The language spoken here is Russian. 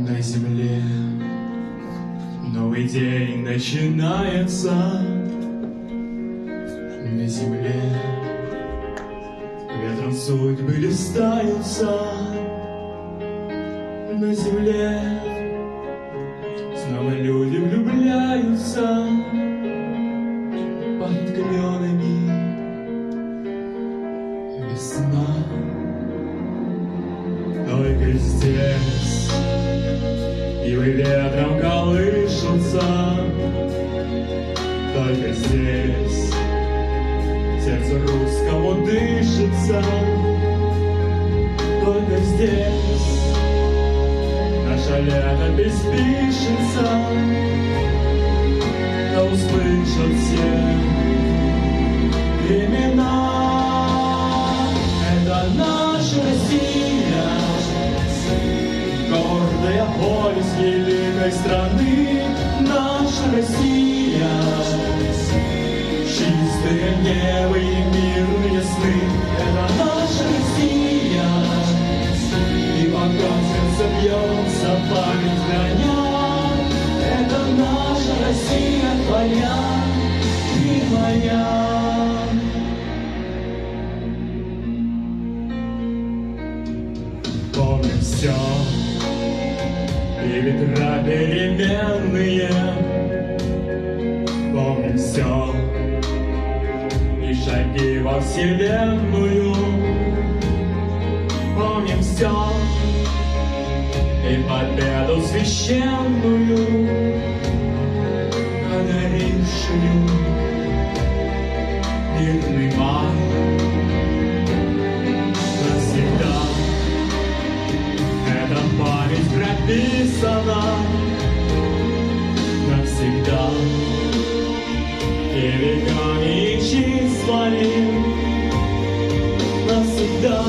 На земле новый день начинается. На земле ветром судьбы листаются. На земле снова люди влюбляются. Пахнет кленами весна. Только здесь ивы ветром колышутся. Только здесь сердце русскому дышится. Только здесь наша летопись пишется. Да услышат все времена. Это наша Россия, гордая повесть великой страны. Наша Россия, чистые небо и мирные сны. Это наша Россия, и пока сердце бьется, память храня. Это наша Россия, твоя и моя. Помним все, и ветра переменные. Помним все, и шаги во вселенную. Помним все, и победу священную, одарившую мирный май. Навсегда эта память прописана. Навсегда и веками, и числами. Навсегда